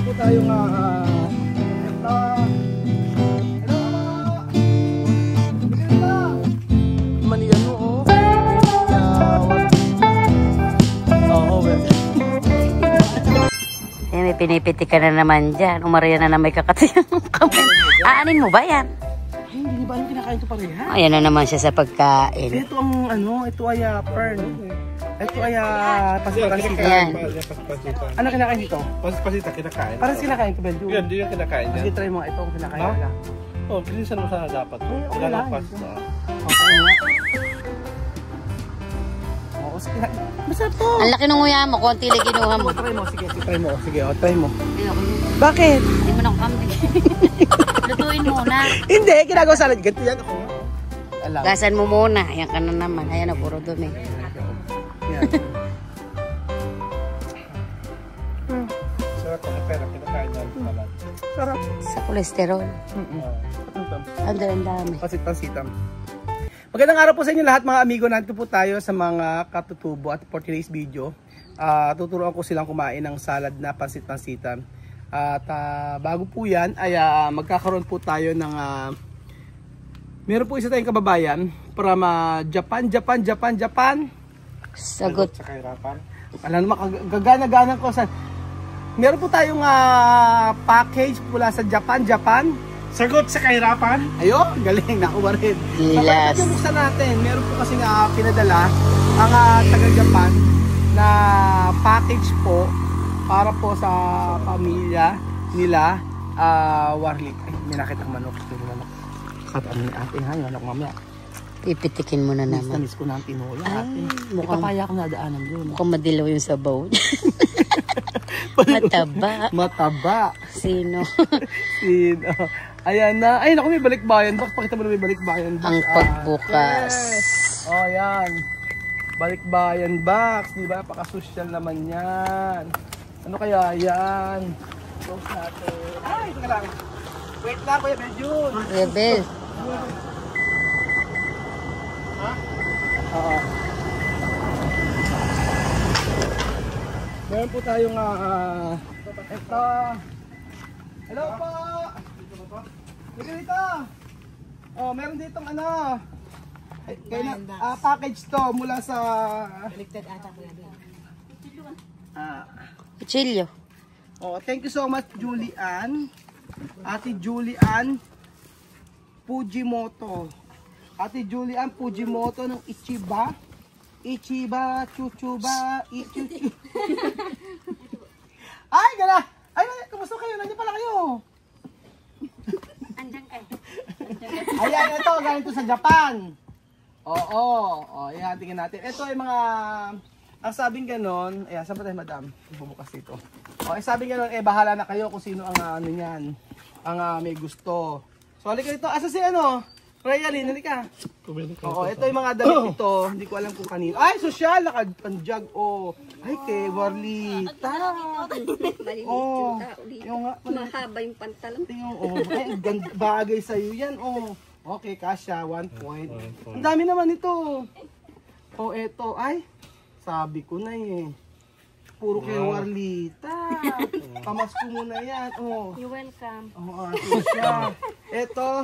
po tayong maniyan mo, oh. Eh, may pinipiti ka na naman dyan. Umaria na may kakatiyang kamay. Aanin mo ba yan? Ay, hindi ba anong kinakain ito pareha? Ayan na naman siya sa pagkain. Ito ang ito ay fern. Ito ay pasita. Ayan. Ano kinakain dito? Pasita kinakain. Parang kinakain ito, Benjo. Yan, hindi yung kinakain Sige, yan. try mo ito ang kinakain nila. Oh, bilisan mo sana dapat. okay lang. Pasta. Okay nga. Oo, sige. Masarap to. Ang laki ng nguya mo. Konti lang kinuha mo. Try mo, sige. Try mo. Sige, try mo. Bakit? Hindi mo nang kambing. Lutuin muna. Hindi, ginagawa salad. Ganito yan ako. Alam. Gasan mo muna. Ayan ka na naman. Ayan na, puro dumi. Yan. Sarap ang pera, kinakain yan. Salad. Sarap. Sa kolesterol. Ang dami. Pasit-pasitam. Magandang araw po sa inyo lahat mga amigo. Nandito po tayo sa mga katutubo at for today's video. Tuturuan ko silang kumain ng salad na pansit-pansitan. At bago po yan ay magkakaroon po tayo ng meron po isa tayong kababayan from Japan. Sagot. Sa kahirapan. Alam naman, gagana-gana ko sa... Meron po tayong package mula sa Japan. Sagot sa kahirapan. Ayun, galing, nakuha rin. Gilas. Kapag buksan natin, meron po kasing pinadala ang taga-Japan na package po para po sa pamilya nila, Warlick. Ay, may nakita ang manok. Kataan ni ate, ha? Yung manok mamaya. Pipitikin mo na naman. Miss ko na ang tinola, ate. Mukhang- Papaya ko nadaanan doon. Mukhang madilaw yung sabaw. Mataba. Sino? Sino? Ayan na. Ay, naku, may balikbayan box. Pakita mo na may balikbayan box. Ang pagbukas. Yes. Oh, yan. Balikbayan box. Diba? Paka-social naman yan. Ano kaya yan? Close natin. Ay, ito ka lang. Wait lang, Kuya Benjun. Rebel. Ha? Oo. Meron po tayong ito. Hello po. Dito. Oh, meron ditong package to mula sa Kuchilyo. Oh, thank you so much, Julian. Ate Julian Fujimoto. Ate Julian Fujimoto ng Ichiba, Chuchuba, Ichuchu. Ay, gala! Ay, kumusta kayo? Nandiyan pala kayo. Andyan kayo. Ayan, ito, galing to sa Japan. Oo, ayan, tingnan natin. Ito ay mga, ang sabing ganon, ayan, saan pa tayo, madam? Bubukas dito. Sabing ganon, bahala na kayo kung sino ang niyan, ang may gusto. So, halika dito. Asa si Rayalin, halika. Oo, ito yung mga damit ito. Hindi ko alam kung kanino. Ay, sosyal, nakapanjag. Ay, kay Warlita. Oh, yung nga. Mahaba yung pantalon. Ay, bagay sa'yo yan. Okay, kasha, 1 point. Ang dami naman ito. Eto. Ay, sabi ko na eh. Puro kay Warlita. Pamasko mo na yan. You're welcome. Siya. Eto.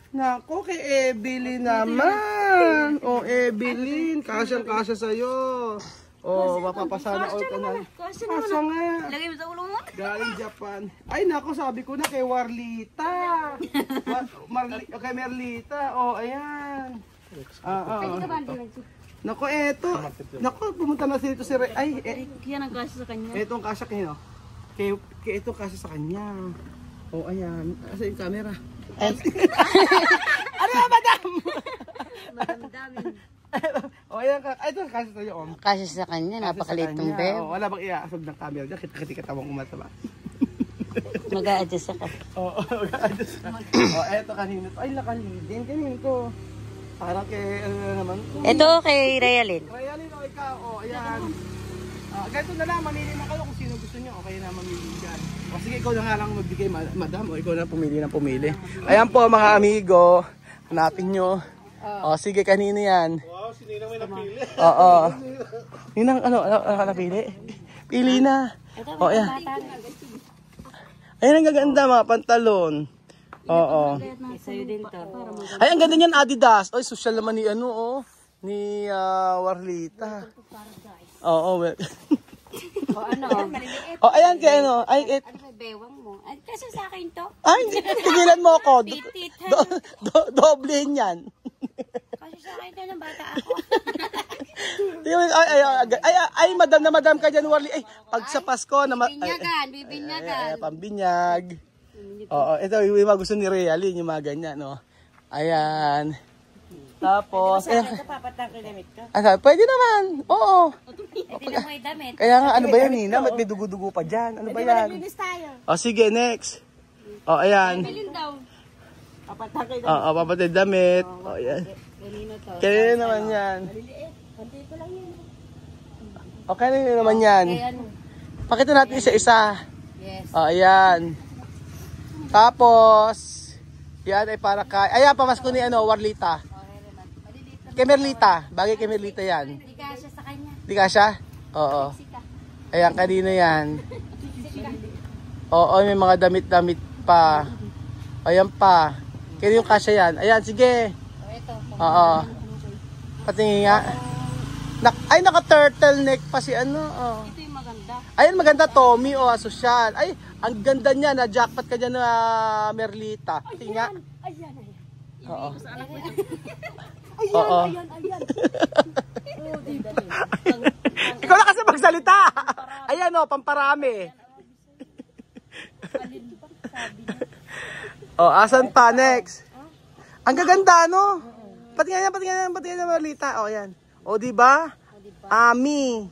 Nako, kay Evelyn naman. Evelyn. Kasya sa'yo. Mapapasana all ka na. Kasya nga. Lagay mo sa ulo mo. Galing Japan. Ay, nako, sabi ko na kay Warlita. Kay Merlita. Ayan. Nako, eto. Nako, pumunta na dito si Ray. Ay, Yan ang kasya sa kanya. etong kasya kayo. Kay itong kasya sa kanya. Ayan. Asa yung camera? Ano ba, madam? Madamdamin. Ayan. Ito, kasya sa'yo. Kasya sa kanya. Napakaliit ng beb. Wala bang iaasog ng camera dyan? Kita katawang umataba. Mag-a-adjust ka. Mag-a-adjust. Eto kanino to. Ay, nakalidin. Kanino to. Parang kay, naman to. Ito kay Rayalin. Rayalin, ikaw. Ayan. Ganito na lang, mamili na kayo kung sino gusto nyo. Okay na mamili dyan. Sige, ikaw na nga lang magbigay, madam. Ikaw na pumili. Ayan po mga amigo. Hanapin nyo. Sige, kanino yan? Wow, sininang may napili. Ninang, napili? Pili na. Ayan. Ayan, ang gaganda mga pantalon. Oo. Sa'yo din to. Ay, ang ganda niyan, Adidas. Ay, social naman ni ano, oh. Ni Warlita. Oo, well. O ano? Oh, ayan kay ano. Ay, Ano ba bewang mo? Ay, kasi sa akin to. ay, tigilan mo ako. Pitit. Doblehin yan. Kasi sa akin to ng bata ako. Ay, madam na madam ka dyan, Warli. Ay, pag sa Pasko na... Bibinyagan. Pambinyag. Oo, ito yung mga gusto ni Realin, yung mga ganyan, no? Ayan. Tapos, pwede naman. Oo. Hindi na may damit. Kaya nga, ano ba yan, Nina? Ba't may dugo-dugo pa dyan? Ano ba yan? O, sige, next. O, ayan. Oo, papatid damit. O, ayan. Kaya naman yan. O, kaya naman yan. Pakita natin isa-isa. Yes. O, ayan. Tapos, yan ay para kay... Ayan, pamasko ni ano, Warlita. Kay Merlita. Bagay kay Merlita yan. Hindi ka siya sa kanya. Di ka siya? Oo. Ayan, kanino yan? Oo, may mga damit-damit pa. Ayan pa. Kaya yung kasya yan. Ayan, sige. Oo. Patingin nga. Ay, naka-turtleneck pa si ano. Oh. Ito yung maganda. Ayan, maganda, Tommy. O, asosyal. Ay, ang ganda niya. Na-jackpot ka dyan na Merlita. Patingin nga. Ayan. Oo. Oo. Ikaw na kasi magsalita. Ayan o, pamparami. O, asan pa? Next. Ang gaganda, no? Patingin na Marlita. O, ayan. O, diba? Ami.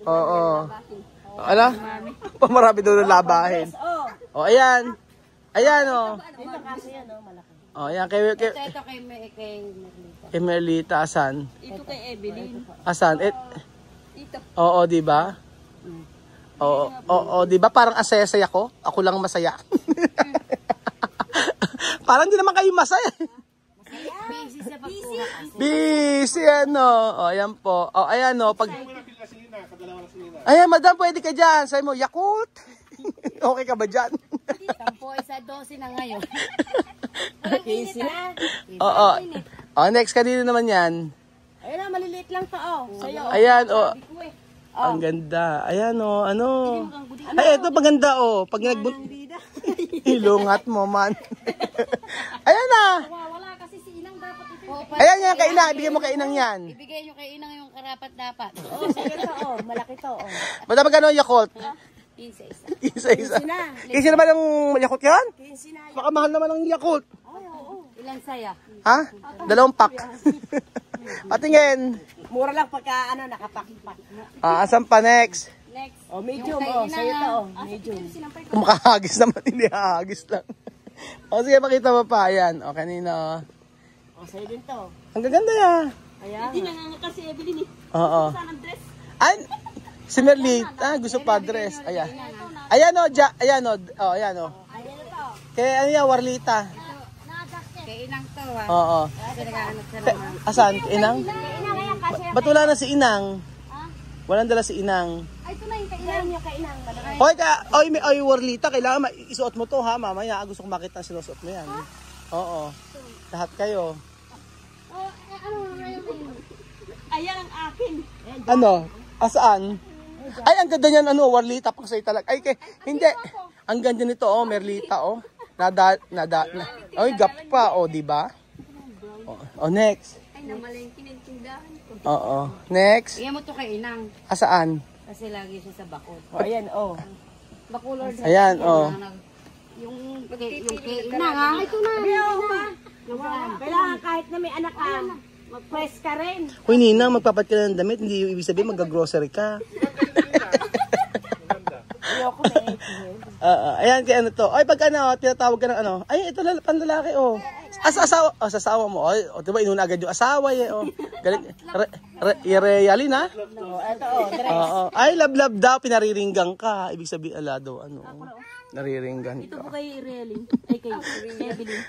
Oo. Ano? Pamarami doon na labahin. O, ayan. Ayan, o. O, ayan. Ito kay Merlita. Kay Merlita, asan? Ito kay Evelyn. Asan? Oo, di ba? Oo, di ba? Parang asaya-saya ako. Ako lang masaya. Parang di naman kayo masaya. Busy sa pagkuha. Busy, ano. O, ayan po. O, ayan, o. Pag... Ayan, madam, pwede ka dyan. Sabi mo, Yakult. Okay ka ba dyan? 10-12 na ngayon. Walang init na. Oo. O, next, kanino naman yan? Ayun na, maliliit lang to, oh. Sa'yo. Ayan, o. Ang ganda. Ayan, o. Ano? Ay, ito, paganda, o. Pag ilungat mo, man. Ayan na. Wala kasi si Inang dapat ito. Ayan yan, kay Inang. Ibigay mo kay Inang yan. Ibigay nyo kay Inang yung karapat-dapat. Oh, sige to, oh. Malaki to, oh. Madami ka no, Yakult? 15 Isa-isa. Kasi naman ang Yakult yan? 15 na. Baka mahal naman ang Yakult. Ilang saya? Ha? 2 pack. Patingin. Mura lang pagka, ano, nakapak-pak. Asan pa next? Next. Oh, medium, oh. Sa'yo to, oh. Medium. Kung makahagis naman, hindi hahagis lang. O sige, pakita mo pa. Ayan. O, kanina. Oh, sa'yo din to. Ang gaganda yan. Ayan. Hindi nangangaka si Evelyn eh. Oo. Saan ang dress? Ay, si Merlita. Gusto pa dress. Ayan. Ayan o, ayan o. O, ayan o. Kaya ano yan, Warlita. Kay Inang to ha. Oo. Kasi nag-aanap siya naman. Asan? Inang? Ba't wala na si Inang? Walang dala si Inang. Ay, ito na yung kay Inang. Yung kay Inang. Oy, Warlita, kailangan isuot mo to ha, mamaya. Gusto kong makita sinusuot mo yan. Oo. Lahat kayo. Ayan ang akin. Ano? Asaan? Ay, ang ganda niyan, ano, Warlita, paksay talaga. Ay, hindi. Ang ganda nito, oh, Merlita, oh. Oy, gap pa, oh, di ba? Oh, next. Ay, namalengkin ang tindahan ko. Oo. Next. Iyan mo to kay Inang. Asaan? Kasi lagi siya sa bakod. Oh, ayan, oh. Bakulor din. Ayan, oh. Yung kay Inang ha. Ito na. Kailangan kahit na may anak ka, mag-press ka rin. Hoy, Nina, magpapat ka ng damit, hindi ibig sabihin mag-grocery ka. Ayoko na eh. Ayan, kaya ano to. Ay, pag ano, tinatawag ka ng ano. Ay, ito panlalaki, oh. Asawa, sa asawa mo. Ay, diba, inuna agad yung asawa, eh, oh. Galing, Realin, ha? Oh, ito, oh. Oo. Ay, love daw, pinariringgang ka. Ibig sabihin, ala daw, ano. Nariringgan Ito ka. po kay Irelin. Ay, kay Evelyn.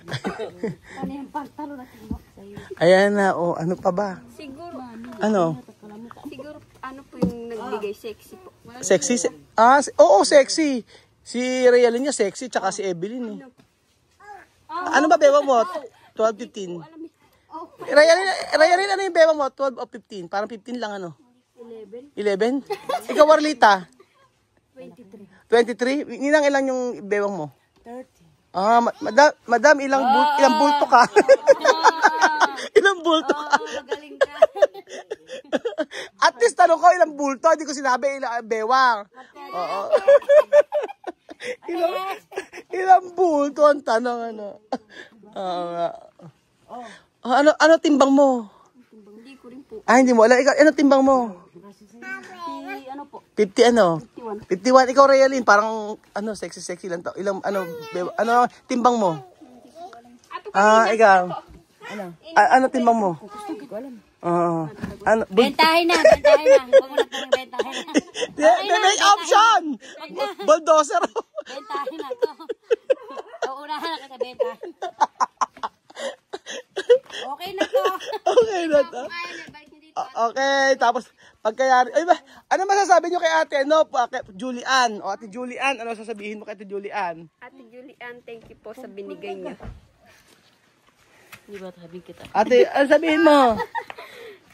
Ano yung pagtalo na tinawag sa'yo? Ayan na, oh. Ano pa ba? Siguro, Ano? ano po yung nagbigay sexy po. Sexy? Oo, sexy. Si Realin niya sexy, tsaka si Evelyn eh. Ano ba bewang mo? 12, 15. Realin, ano yung bewang mo? 12 o 15? Parang 15 lang ano? 11. Ikaw, Warlita? 23. Ninang ilang yung bewang mo? 30. Madam, ilang bulto ka? Ilang bulto ka? Magaling ka. At least tanong ko ilang bulto, hindi ko sinabi ilang bewang. Oo. ilang bulto ang tanong ano. Ano timbang mo? Hindi ko rin po. Hindi mo alam. Ikaw, ano timbang mo? Ano po? 50 ano? 51. Ikaw, Realin, parang sexy lang to. Ilang timbang mo? Ikaw. Ano timbang mo? Hindi ko alam. Bentahin na. Huwag mo na pong bentahin na. May option! Bulldozer. Bentahin na to. Uunahan na kita bentahin. Okay na to. Okay na to. Okay, tapos pagkayari. Ano masasabi nyo kay ate? Kay Julian. O ate Julian, ano sasabihin mo kay ate Julian? Ate Julian, thank you po sa binigay niyo. Di ba sabihin kita? Ate, ano sabihin mo?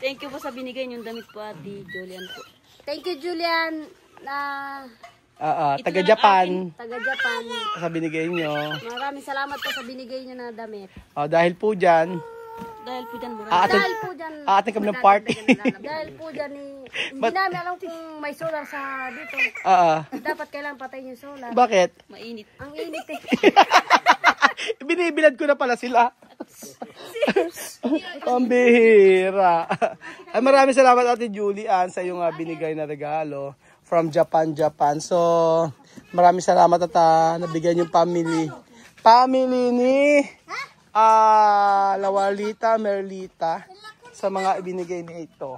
Thank you po sa binigay niyong damit po, Ate Julian po. Thank you, Julian, na Taga Japan. taga-Japan. Sa binigay nyo. Maraming salamat po sa binigay niyo na damit. Dahil po dyan, Dahil po dyan, mura. Dahil po dyan, aatin kami ng party. dahil po dyan, hindi namin alam kung may solar sa dito. Dapat kailangan patayin yung solar. Bakit? Mainit. Ang init eh. Binibilad ko na pala sila. Pambihira. Maraming salamat Ate Julian sa iyong binigay na regalo from Japan. So, maraming salamat at nabigyan yung family ni Lawalita, Merlita sa mga ibinigay ni ito.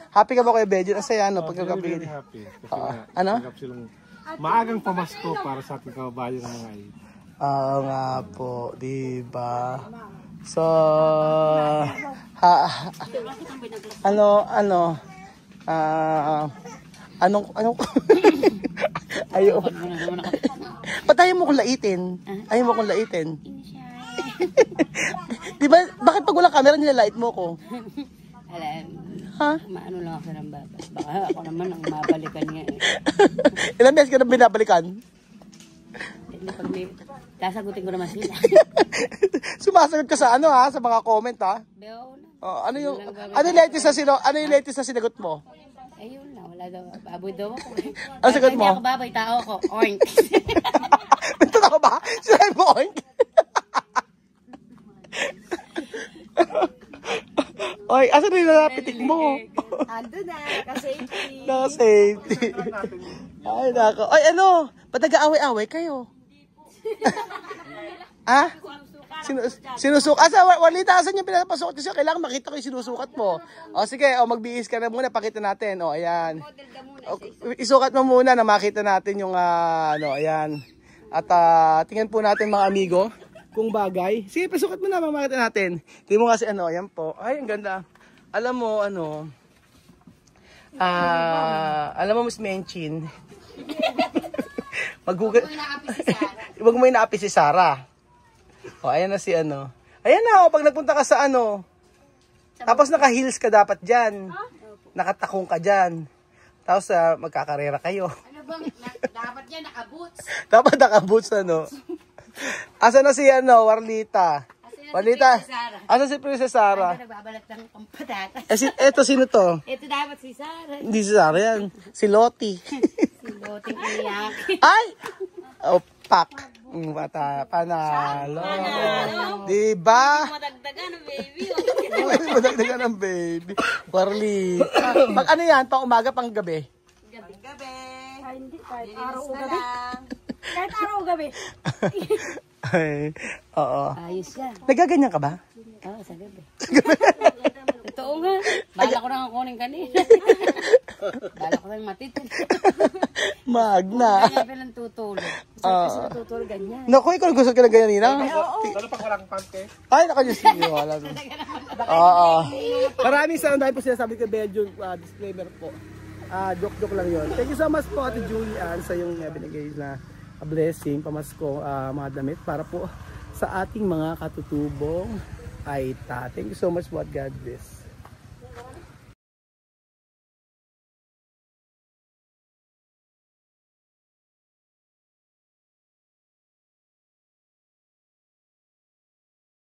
Happy ka ba kayo, Bejo? Ang saya, no? Pagkakabigay. Very happy. Kasi Ano? tanggap silang maagang pamasko para sa ating kababayan ng mga ito. Nga po, diba? So, anong, ayaw. Patayin mo kung laitin. Ayaw mo kung laitin. Diba, bakit pag walang camera nilalait mo ko? Alam, Ha? maano lang ako ng baba. Baka ako naman ang mabalikan niya eh. Ilang beses ka na binabalikan? Hindi pag may, sasagutin ko naman sila. Sumasagot ka sa sa mga comment Beo na. ano yung latest na sinagot mo? Ayun na, wala daw. Baboy daw ako. Ano sagot mo? Hindi ako baboy, tao ako. Oink. Totoo ba? Sinabi mo, oink? Oy, asa rin nalapitik mo? Ando na, ka-safety. Naka-safety. Ay, nako. Ay, ba't nag-aaway-aaway kayo? Sinusukat. Walita, asan yung pinapasukat siya? Kailangan makita ko yung sinusukat mo. Sige, magbihis ka na muna. Pakita natin. Ayan. Isukat mo muna na makita natin yung, ayan. At tingnan po natin mga amigo kung bagay. Sige, pasukat mo na. Makita natin. Tingnan mo kasi, ayan po. Ay, ang ganda. Alam mo, Miss Menchin. Huwag mo inaapi si Sarah. Ayan na si Ayan na, pag nagpunta ka sa tapos naka-heels ka dapat dyan. Nakatakong ka dyan. Tapos magkakarera kayo. Ano bang, dapat yan, naka-boots. Dapat naka-boots, Asa na si Warlita? Warlita, asa si Princess Sarah? Nagbabalat ng pampatatas. Eto, sino to? Ito dapat si Sarah. Hindi si Sarah yan. Si Lottie. Si Boting iyak. Ay! Pak. Bata, panalo. Diba? Madagdagan ng baby. Madagdagan ng baby. Warlita. Pag yan? Pang umaga, pang gabi? Gabi. Ay, hindi. Kahit araw o gabi. Kahit araw o gabi. Ay, oo. Ayos yan. Nagaganyan ka ba? Oo, sa gabi. Totoo nga. Bala ko nang kunin kanina. Bala ko nang matitin. Magna. Kaya palang tutulog. Kasi natutulog ganyan. Naku, ikaw gusto ka na ganyan, Nina? Lalo pag walang pante. Ay, naka-Diyos niyo. Wala na. Oo. Maraming salamat dahil po sinasabi ko Belgium disclaimer po. Joke lang yun. Thank you so much po, Ate Julian, sa yung binigay na blessing, pamasko, mga damit para po sa ating mga katutubong Aita. Thank you so much po at God bless.